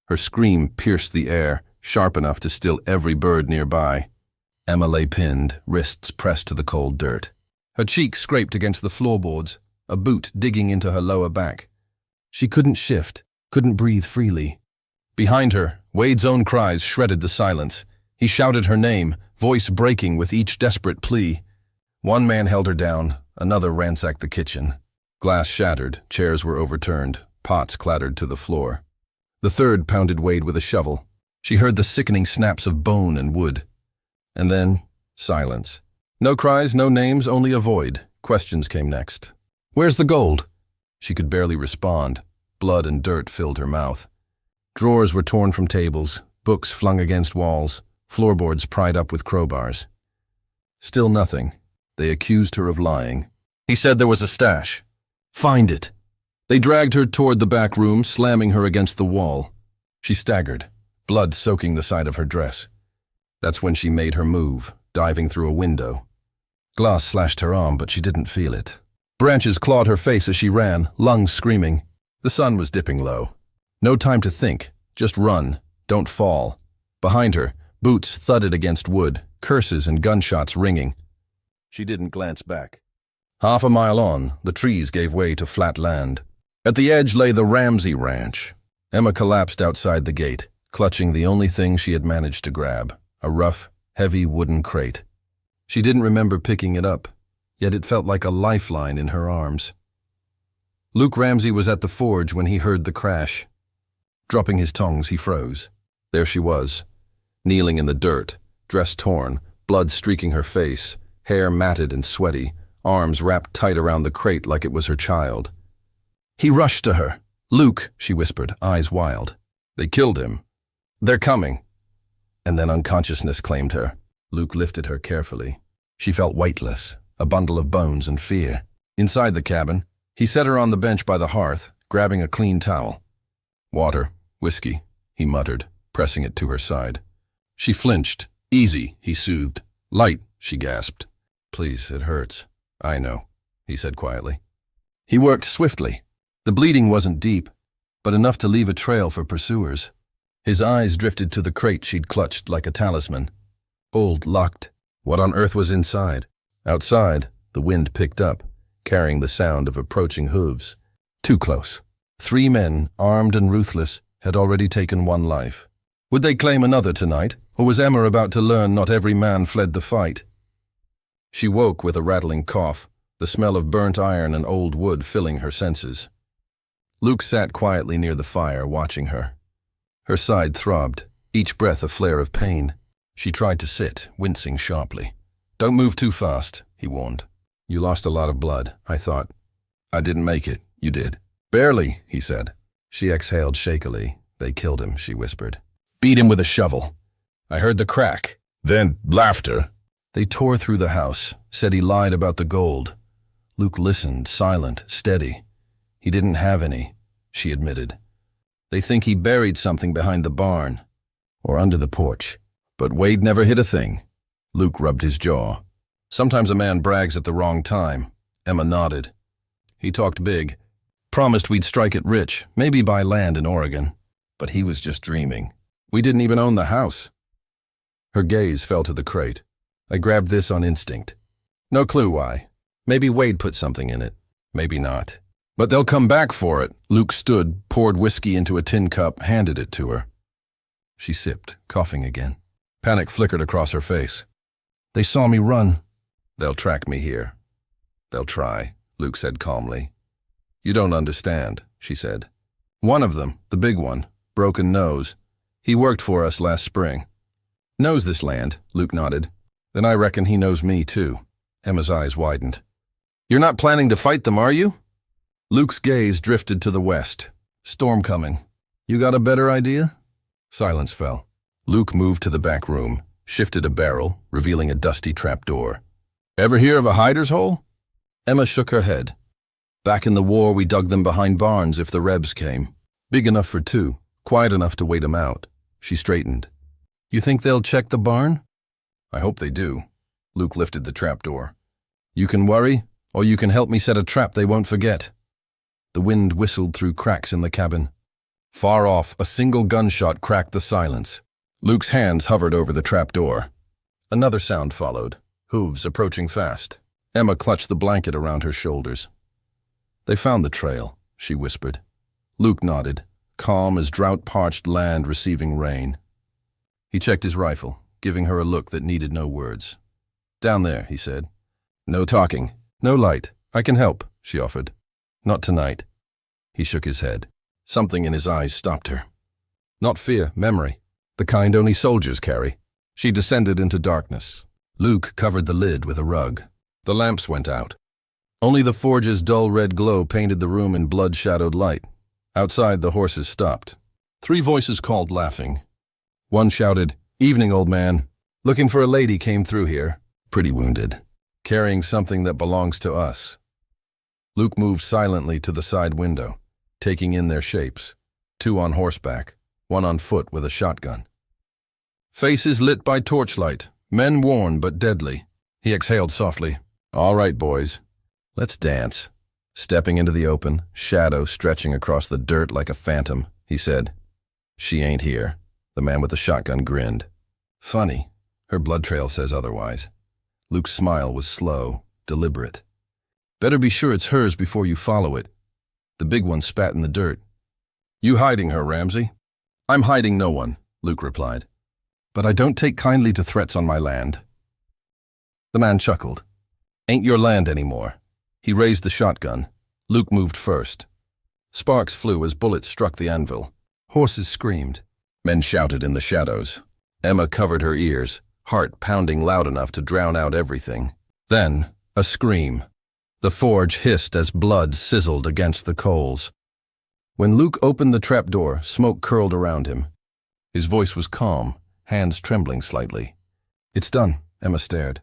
Her scream pierced the air, sharp enough to still every bird nearby. Emma lay pinned, wrists pressed to the cold dirt. Her cheek scraped against the floorboards, a boot digging into her lower back. She couldn't shift, couldn't breathe freely. Behind her, Wade's own cries shredded the silence. He shouted her name, voice breaking with each desperate plea. One man held her down, another ransacked the kitchen. Glass shattered, chairs were overturned, pots clattered to the floor. The third pounded Wade with a shovel. She heard the sickening snaps of bone and wood. And then, silence. No cries, no names, only a void. Questions came next. "Where's the gold?" She could barely respond. Blood and dirt filled her mouth. Drawers were torn from tables, books flung against walls, floorboards pried up with crowbars. Still nothing. They accused her of lying. He said there was a stash. "Find it." They dragged her toward the back room, slamming her against the wall. She staggered, blood soaking the side of her dress. That's when she made her move, diving through a window. Glass slashed her arm, but she didn't feel it. Branches clawed her face as she ran, lungs screaming. The sun was dipping low. No time to think, just run, don't fall. Behind her, boots thudded against wood, curses and gunshots ringing. She didn't glance back. Half a mile on, the trees gave way to flat land. At the edge lay the Ramsey Ranch. Emma collapsed outside the gate, clutching the only thing she had managed to grab, a rough, heavy wooden crate. She didn't remember picking it up, yet it felt like a lifeline in her arms. Luke Ramsey was at the forge when he heard the crash. Dropping his tongs, he froze. There she was, kneeling in the dirt, dress torn, blood streaking her face, hair matted and sweaty, arms wrapped tight around the crate like it was her child. He rushed to her. "Luke," she whispered, eyes wild. "They killed him. They're coming." And then unconsciousness claimed her. Luke lifted her carefully. She felt weightless, a bundle of bones and fear. Inside the cabin, he set her on the bench by the hearth, grabbing a clean towel. "Water, whiskey," he muttered, pressing it to her side. She flinched. "Easy," he soothed. "Light," she gasped. "Please, it hurts." "I know," he said quietly. He worked swiftly. The bleeding wasn't deep, but enough to leave a trail for pursuers. His eyes drifted to the crate she'd clutched like a talisman. Old, locked. What on earth was inside? Outside, the wind picked up, carrying the sound of approaching hooves. Too close. 3 men, armed and ruthless, had already taken one life. Would they claim another tonight, or was Emma about to learn not every man fled the fight? She woke with a rattling cough, the smell of burnt iron and old wood filling her senses. Luke sat quietly near the fire, watching her. Her side throbbed, each breath a flare of pain. She tried to sit, wincing sharply. "Don't move too fast," he warned. "You lost a lot of blood, I thought." "I didn't make it. You did." "Barely," he said. She exhaled shakily. "They killed him," she whispered. "Beat him with a shovel." "I heard the crack." Then laughter. "They tore through the house, said he lied about the gold." Luke listened, silent, steady. "He didn't have any," she admitted. "They think he buried something behind the barn, or under the porch. But Wade never hid a thing." Luke rubbed his jaw. "Sometimes a man brags at the wrong time." Emma nodded. "He talked big. Promised we'd strike it rich, maybe buy land in Oregon. But he was just dreaming. We didn't even own the house." Her gaze fell to the crate. "I grabbed this on instinct. No clue why. Maybe Wade put something in it. Maybe not. But they'll come back for it." Luke stood, poured whiskey into a tin cup, handed it to her. She sipped, coughing again. Panic flickered across her face. "They saw me run." "They'll track me here." "They'll try," Luke said calmly. "You don't understand," she said. "One of them, the big one, broken nose. He worked for us last spring." "Knows this land," Luke nodded. "Then I reckon he knows me, too." Emma's eyes widened. "You're not planning to fight them, are you?" Luke's gaze drifted to the west. "Storm coming. You got a better idea?" Silence fell. Luke moved to the back room, shifted a barrel, revealing a dusty trapdoor. "Ever hear of a hider's hole?" Emma shook her head. "Back in the war, we dug them behind barns if the Rebs came. Big enough for 2, quiet enough to wait 'em out." She straightened. "You think they'll check the barn?" "I hope they do." Luke lifted the trapdoor. "You can worry, or you can help me set a trap they won't forget." The wind whistled through cracks in the cabin. Far off, a single gunshot cracked the silence. Luke's hands hovered over the trapdoor. Another sound followed, hooves approaching fast. Emma clutched the blanket around her shoulders. "They found the trail," she whispered. Luke nodded, calm as drought-parched land receiving rain. He checked his rifle, giving her a look that needed no words. "Down there," he said. "No talking. No light. I can help," she offered. "Not tonight." He shook his head. Something in his eyes stopped her. Not fear, memory. The kind only soldiers carry. She descended into darkness. Luke covered the lid with a rug. The lamps went out. Only the forge's dull red glow painted the room in blood-shadowed light. Outside, the horses stopped. 3 voices called, laughing. One shouted, "Evening, old man. Looking for a lady came through here. Pretty wounded. Carrying something that belongs to us." Luke moved silently to the side window, taking in their shapes. 2 on horseback, 1 on foot with a shotgun. Faces lit by torchlight, men worn but deadly. He exhaled softly. "All right, boys. Let's dance." Stepping into the open, shadow stretching across the dirt like a phantom, he said, "She ain't here." The man with the shotgun grinned. "Funny. Her blood trail says otherwise." Luke's smile was slow, deliberate. "Better be sure it's hers before you follow it." The big one spat in the dirt. "You hiding her, Ramsey?" "I'm hiding no one," Luke replied. "But I don't take kindly to threats on my land." The man chuckled. "Ain't your land anymore." He raised the shotgun. Luke moved first. Sparks flew as bullets struck the anvil. Horses screamed. Men shouted in the shadows. Emma covered her ears, heart pounding loud enough to drown out everything. Then, a scream. The forge hissed as blood sizzled against the coals. When Luke opened the trapdoor, smoke curled around him. His voice was calm, hands trembling slightly. "It's done," Emma stared.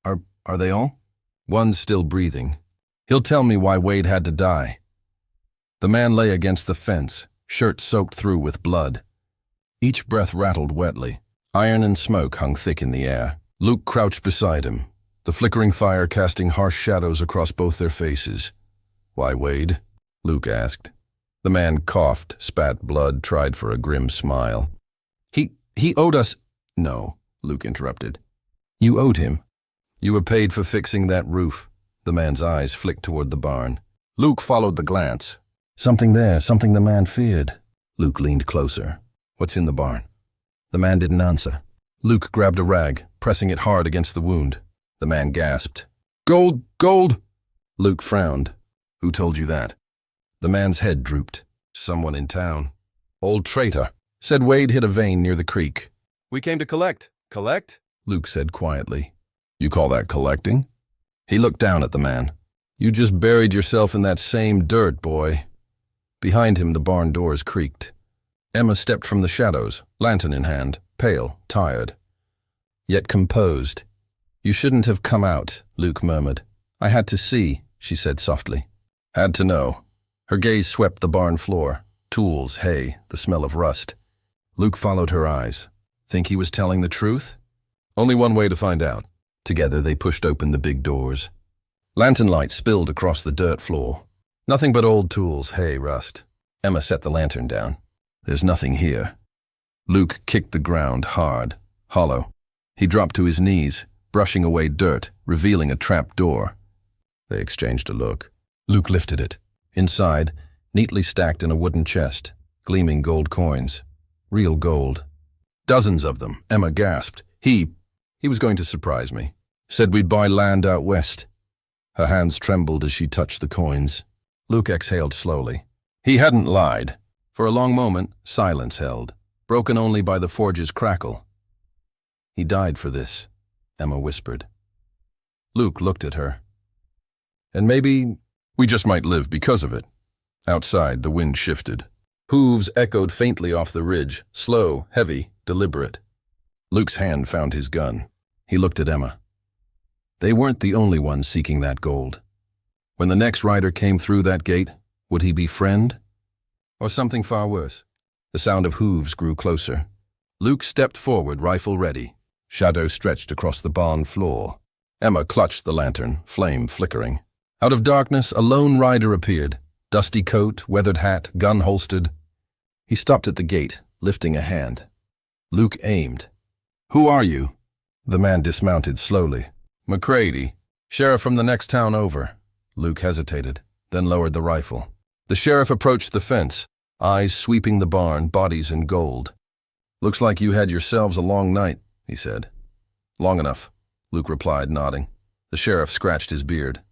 Are they all?" "One's still breathing. He'll tell me why Wade had to die." The man lay against the fence, shirt soaked through with blood. Each breath rattled wetly. Iron and smoke hung thick in the air. Luke crouched beside him, the flickering fire casting harsh shadows across both their faces. "Why Wade?" Luke asked. The man coughed, spat blood, tried for a grim smile. He owed us—" "No," Luke interrupted. "You owed him. You were paid for fixing that roof." The man's eyes flicked toward the barn. Luke followed the glance. "Something there, something the man feared." Luke leaned closer. "What's in the barn?" The man didn't answer. Luke grabbed a rag, pressing it hard against the wound. The man gasped. "Gold! Gold!" Luke frowned. "Who told you that?" The man's head drooped. "Someone in town." "Old traitor. Said Wade hit a vein near the creek." "We came to collect." "Collect?" Luke said quietly. "You call that collecting?" He looked down at the man. "You just buried yourself in that same dirt, boy." Behind him, the barn doors creaked. Emma stepped from the shadows, lantern in hand, pale, tired, yet composed. "You shouldn't have come out," Luke murmured. "I had to see," she said softly. "Had to know." Her gaze swept the barn floor. Tools, hay, the smell of rust. Luke followed her eyes. Think he was telling the truth? Only one way to find out. Together they pushed open the big doors. Lantern light spilled across the dirt floor. Nothing but old tools, hay, rust. Emma set the lantern down. "There's nothing here." Luke kicked the ground hard, hollow. He dropped to his knees, brushing away dirt, revealing a trap door. They exchanged a look. Luke lifted it. Inside, neatly stacked in a wooden chest, gleaming gold coins. Real gold. Dozens of them, Emma gasped. He was going to surprise me. Said we'd buy land out west. Her hands trembled as she touched the coins. Luke exhaled slowly. He hadn't lied. For a long moment, silence held, broken only by the forge's crackle. "He died for this," Emma whispered. Luke looked at her. "And maybe we just might live because of it." Outside, the wind shifted. Hooves echoed faintly off the ridge, slow, heavy, deliberate. Luke's hand found his gun. He looked at Emma. They weren't the only ones seeking that gold. When the next rider came through that gate, would he be friend? Or something far worse? The sound of hooves grew closer. Luke stepped forward, rifle ready. Shadow stretched across the barn floor. Emma clutched the lantern, flame flickering. Out of darkness, a lone rider appeared. Dusty coat, weathered hat, gun holstered. He stopped at the gate, lifting a hand. Luke aimed. "Who are you?" The man dismounted slowly. "McCready, sheriff from the next town over." Luke hesitated, then lowered the rifle. The sheriff approached the fence, eyes sweeping the barn, bodies in gold. "Looks like you had yourselves a long night," he said. "Long enough," Luke replied, nodding. The sheriff scratched his beard.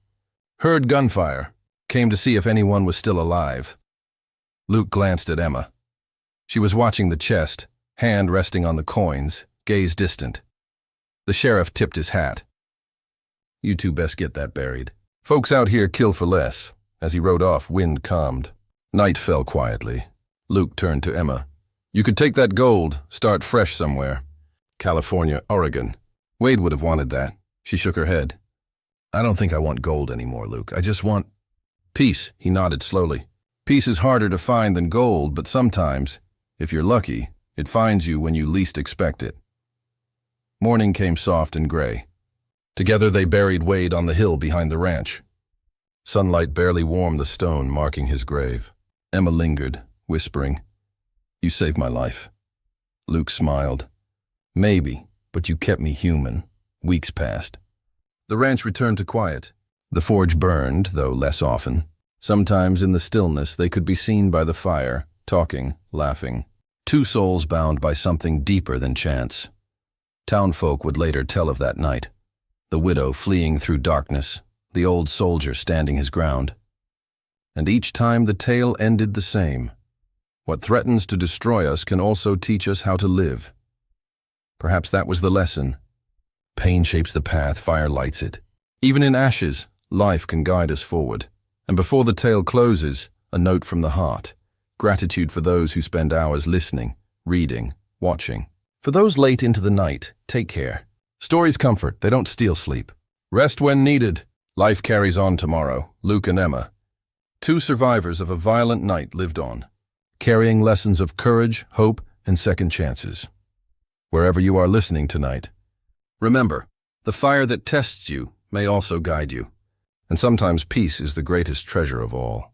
"Heard gunfire. Came to see if anyone was still alive." Luke glanced at Emma. She was watching the chest, hand resting on the coins, gaze distant. The sheriff tipped his hat. "You two best get that buried. Folks out here kill for less." As he rode off, wind calmed. Night fell quietly. Luke turned to Emma. "You could take that gold, start fresh somewhere. California, Oregon. Wade would have wanted that." She shook her head. "I don't think I want gold anymore, Luke. I just want peace." He nodded slowly. "Peace is harder to find than gold, but sometimes, if you're lucky, it finds you when you least expect it." Morning came soft and gray. Together they buried Wade on the hill behind the ranch. Sunlight barely warmed the stone marking his grave. Emma lingered, whispering, "You saved my life." Luke smiled. "Maybe, but you kept me human." Weeks passed. The ranch returned to quiet. The forge burned, though less often. Sometimes in the stillness they could be seen by the fire, talking, laughing. Two souls bound by something deeper than chance. Townfolk would later tell of that night. The widow fleeing through darkness, the old soldier standing his ground. And each time the tale ended the same. What threatens to destroy us can also teach us how to live. Perhaps that was the lesson. Pain shapes the path, fire lights it. Even in ashes, life can guide us forward. And before the tale closes, a note from the heart. Gratitude for those who spend hours listening, reading, watching. For those late into the night, take care. Stories comfort, they don't steal sleep. Rest when needed. Life carries on tomorrow. Luke and Emma. Two survivors of a violent night lived on, carrying lessons of courage, hope, and second chances. Wherever you are listening tonight, remember, the fire that tests you may also guide you. And sometimes peace is the greatest treasure of all.